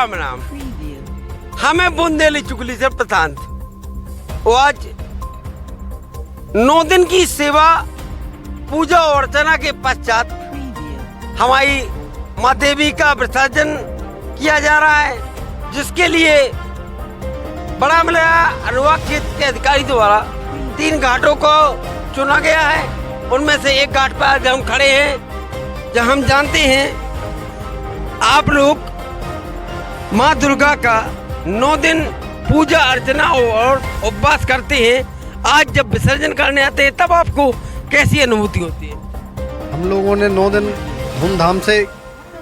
राम राम। हमें बुंदेली चुगली से प्रशांत। वो आज 9 दिन की सेवा पूजा और अर्चना के पश्चात हमारी माँ देवी का विसर्जन किया जा रहा है, जिसके लिए बड़ा मलया अनुवाद क्षेत्र के अधिकारी द्वारा 3 घाटों को चुना गया है। उनमें से एक घाट पर आज हम खड़े हैं, जहां हम जानते हैं आप लोग माँ दुर्गा का 9 दिन पूजा अर्चना और उपवास करते हैं। आज जब विसर्जन करने आते हैं तब आपको कैसी अनुभूति होती है? हम लोगों ने 9 दिन धूमधाम से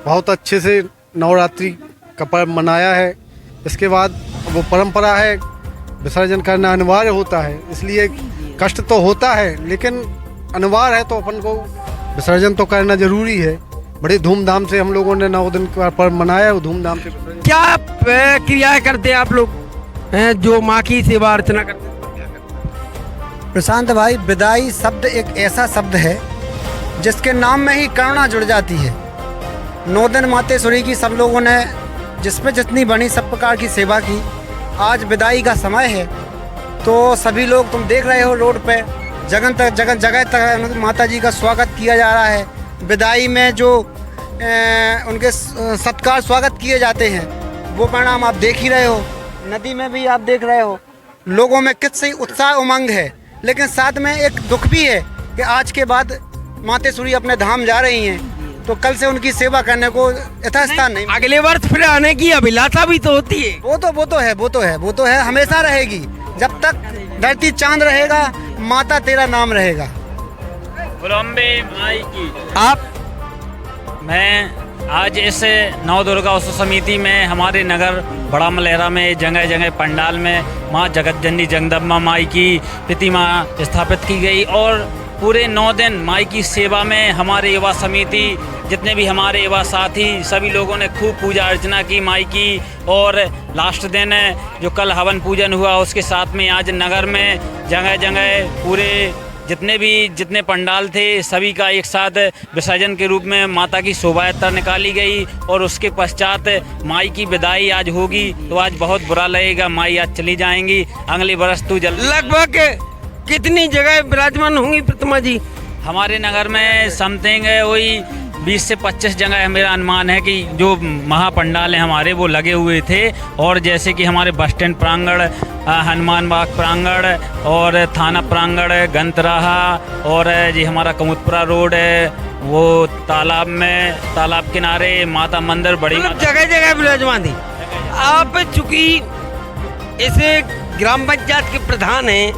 बहुत अच्छे से नवरात्रि का पर्व मनाया है। इसके बाद वो परंपरा है, विसर्जन करना अनिवार्य होता है, इसलिए कष्ट तो होता है लेकिन अनिवार्य है, तो अपन को विसर्जन तो करना जरूरी है। बड़े धूमधाम से हम लोगों ने 9 दिन का पर्व मनाया है, धूमधाम से। क्या क्रियाएं करते हैं आप लोग हैं जो माँ की सेवा अर्चना करते हैं? प्रशांत भाई, विदाई शब्द एक ऐसा शब्द है जिसके नाम में ही करुणा जुड़ जाती है। 9 दिन मातेश्वरी की सब लोगों ने जिसमें जितनी बनी सब प्रकार की सेवा की। आज विदाई का समय है तो सभी लोग तुम देख रहे हो रोड पे जगह तक माता जी का स्वागत किया जा रहा है। विदाई में जो उनके सत्कार स्वागत किए जाते हैं वो परिणाम आप देख ही रहे हो। नदी में भी आप देख रहे हो लोगों में कितनी उत्साह उमंग है, लेकिन साथ में एक दुख भी है कि आज के बाद मातेश्वरी अपने धाम जा रही हैं, तो कल से उनकी सेवा करने को यथास्थान नहीं। अगले वर्ष फिर आने की अभिलाषा भी तो होती है। वो तो है, हमेशा रहेगी। जब तक धरती चांद रहेगा, माता तेरा नाम रहेगा। बुलंबे माई की। मैं आज इस नव दुर्गा उत्सव समिति में हमारे नगर बड़ा मलेरा में जगह जगह पंडाल में माँ जगतजननी जगदम्बा माई की प्रतिमा स्थापित की गई और पूरे 9 दिन माई की सेवा में हमारे युवा समिति जितने भी हमारे युवा साथी सभी लोगों ने खूब पूजा अर्चना की माई की। और लास्ट दिन जो कल हवन पूजन हुआ उसके साथ में आज नगर में जगह जगह पूरे जितने पंडाल थे सभी का एक साथ विसर्जन के रूप में माता की शोभा यात्रा निकाली गई और उसके पश्चात माई की विदाई आज होगी। तो आज बहुत बुरा लगेगा, माई आज चली जाएंगी, अगले वर्ष तो जल्द। लगभग कितनी जगह विराजमान होंगी प्रतिमा जी? हमारे नगर में समथिंग वही 20 से 25 जगह मेरा अनुमान है कि जो महापंडाल हैं हमारे वो लगे हुए थे। और जैसे कि हमारे बस स्टैंड प्रांगण, हनुमान बाग प्रांगण और थाना प्रांगण, गंतराहा और जी हमारा कमुतपुरा रोड है, वो तालाब किनारे माता मंदिर बड़ी जगह जगह विराजमान थी। आप चूंकि इसे ग्राम पंचायत के प्रधान हैं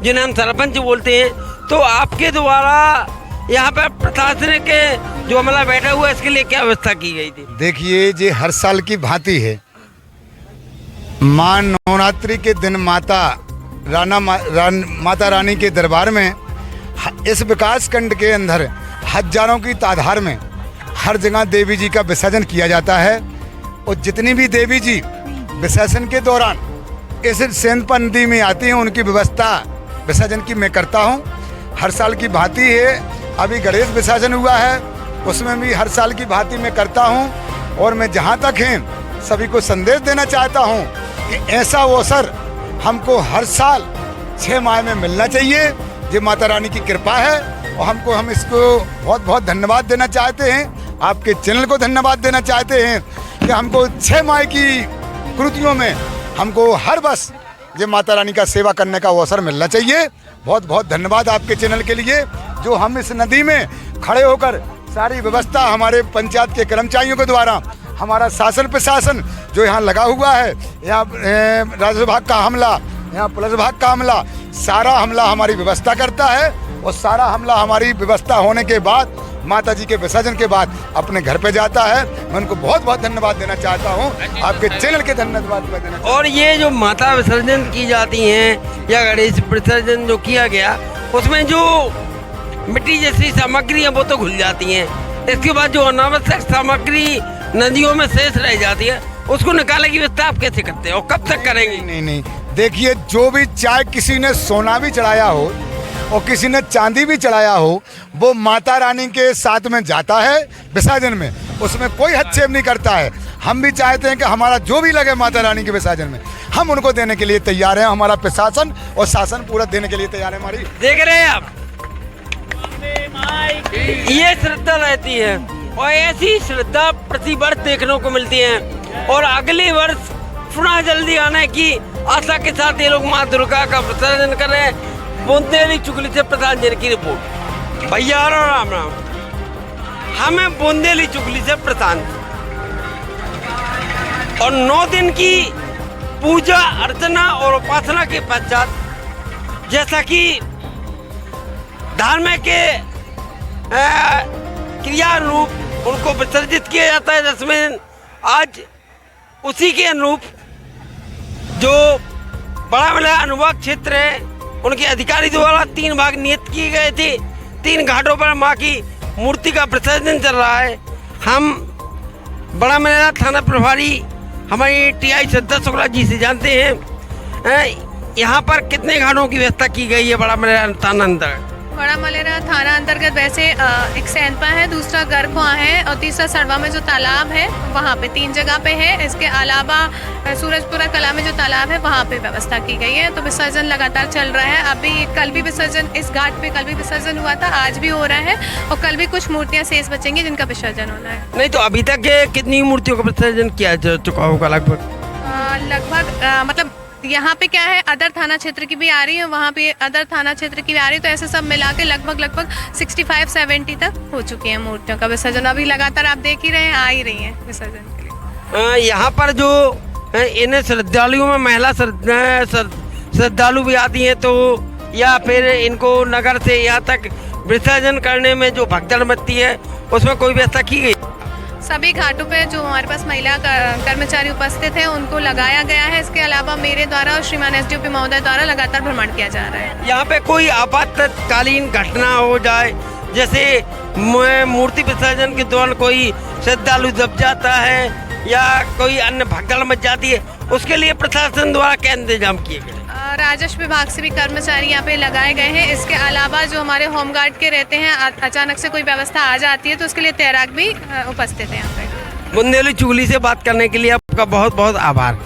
जिन्हें हम सरपंच बोलते हैं, तो आपके द्वारा यहाँ पर प्रशासन के जो अमला बैठा हुआ है इसके लिए क्या व्यवस्था की गई थी? देखिए, ये हर साल की भांति है। माँ नवरात्रि के दिन माता रानी के दरबार में इस विकास खंड के अंदर हजारों की तादाद में हर जगह देवी जी का विसर्जन किया जाता है। और जितनी भी देवी जी विसर्जन के दौरान इस सेंधपा नदी में आती हैं उनकी व्यवस्था विसर्जन की मैं करता हूँ। हर साल की भांति है। अभी गणेश विसर्जन हुआ है, उसमें भी हर साल की भांति मैं करता हूँ। और मैं जहाँ तक है सभी को संदेश देना चाहता हूँ कि ऐसा अवसर हमको हर साल 6 माह में मिलना चाहिए। ये माता रानी की कृपा है और हम इसको बहुत बहुत धन्यवाद देना चाहते हैं। आपके चैनल को धन्यवाद देना चाहते हैं कि हमको 6 माह की कृतियों में हमको हर वर्ष ये माता रानी का सेवा करने का अवसर मिलना चाहिए। बहुत बहुत धन्यवाद आपके चैनल के लिए जो हम इस नदी में खड़े होकर सारी व्यवस्था हमारे पंचायत के कर्मचारियों के द्वारा, हमारा शासन प्रशासन जो यहाँ लगा हुआ है, यहाँ राजस्व विभाग का हमला, यहाँ पुलिस विभाग का हमला, सारा हमला हमारी व्यवस्था करता है। और सारा हमला हमारी व्यवस्था होने के बाद माता जी के विसर्जन के बाद अपने घर पे जाता है। मैं उनको बहुत बहुत धन्यवाद देना चाहता हूँ, आपके चैनल के धन्यवाद देना चाहता हूँ। और ये जो माता विसर्जन की जाती हैं या गणेश विसर्जन जो किया गया उसमें जो मिट्टी जैसी सामग्री है वो तो घुल जाती हैं। इसके बाद जो अनावश्यक सामग्री नदियों में शेष रह जाती है उसको निकालने की व्यवस्था आप कैसे करते हैं और कब तक करेंगे? नहीं, देखिए, जो भी चाहे किसी ने सोना भी चढ़ाया हो और किसी ने चांदी भी चढ़ाया हो, वो माता रानी के साथ में जाता है विसर्जन में। उसमें कोई हस्तक्षेप नहीं करता है। हम भी चाहते हैं कि हमारा जो भी लगे माता रानी के विसर्जन में, हम उनको देने के लिए तैयार हैं। हमारा प्रशासन और शासन पूरा देने के लिए तैयार है। हमारी देख रहे हैं आप, ये श्रद्धा रहती है और ऐसी श्रद्धा प्रतिवर्ष देखने को मिलती है। और अगले वर्ष पुनः जल्दी आने की आशा के साथ ये लोग माँ दुर्गा का विसर्जन कर रहे हैं। बुंदेली चुगली से प्रधान जी की रिपोर्ट। भैया और राम राम। हमें बुंदेली चुगली से प्रधान और 9 दिन की पूजा अर्चना और उपासना के पश्चात, जैसा कि धार्मिक के क्रिया अनुरूप उनको विसर्जित किया जाता है, जिसमें आज उसी के अनुरूप जो बड़ा बड़ा अनुभाग क्षेत्र है उनके अधिकारी द्वारा 3 भाग नियत किए गए थे। 3 घाटों पर मां की मूर्ति का विसर्जन चल रहा है। हम बड़ा मलेरा थाना प्रभारी हमारी टीआई श्रद्धा शुक्ला जी से जानते हैं यहाँ पर कितने घाटों की व्यवस्था की गई है बड़ा मलेरा थाना अंतर्गत। बड़ा मलेरा थाना अंतर्गत वैसे एक सैनपा है, दूसरा गरखवा है और तीसरा सड़वा में जो तालाब है वहाँ पे 3 जगह पे है। इसके अलावा सूरजपुरा कला में जो तालाब है वहाँ पे व्यवस्था की गई है। तो विसर्जन लगातार चल रहा है। अभी कल भी विसर्जन इस घाट पे कल भी विसर्जन हुआ था, आज भी हो रहा है और कल भी कुछ मूर्तियाँ शेष बचेंगी जिनका विसर्जन होना है। नहीं तो अभी तक कितनी मूर्तियों का विसर्जन किया जा चुका होगा? लगभग मतलब यहाँ पे क्या है, अदर थाना क्षेत्र की भी आ रही है, वहाँ पे अदर थाना क्षेत्र की भी आ रही है, तो ऐसे सब मिला के लगभग 65-70 तक हो चुकी है मूर्तियों का विसर्जन। अभी लगातार आप देख ही रहे हैं, आ ही रही है विसर्जन के लिए। यहाँ पर जो इन श्रद्धालुओं में महिला श्रद्धालु भी आती हैं, तो या फिर इनको नगर से यहाँ तक विसर्जन करने में जो भगदड़ मचती है उसमें कोई व्यवस्था की गई? सभी घाटों पे जो हमारे पास महिला कर्मचारी उपस्थित हैं उनको लगाया गया है। इसके अलावा मेरे द्वारा और श्रीमान एसडीओपी महोदय द्वारा लगातार भ्रमण किया जा रहा है। यहाँ पे कोई आपातकालीन घटना हो जाए, जैसे मूर्ति विसर्जन के दौरान कोई श्रद्धालु दब जाता है या कोई अन्य भगदड़ मच जाती है, उसके लिए प्रशासन द्वारा क्या इंतजाम किए गए? राजस्व विभाग से भी कर्मचारी यहाँ पे लगाए गए हैं। इसके अलावा जो हमारे होमगार्ड के रहते हैं, अचानक से कोई व्यवस्था आ जाती है तो उसके लिए तैराक भी उपस्थित है यहाँ पे। बुंदेली चुगली से बात करने के लिए आपका बहुत बहुत आभार।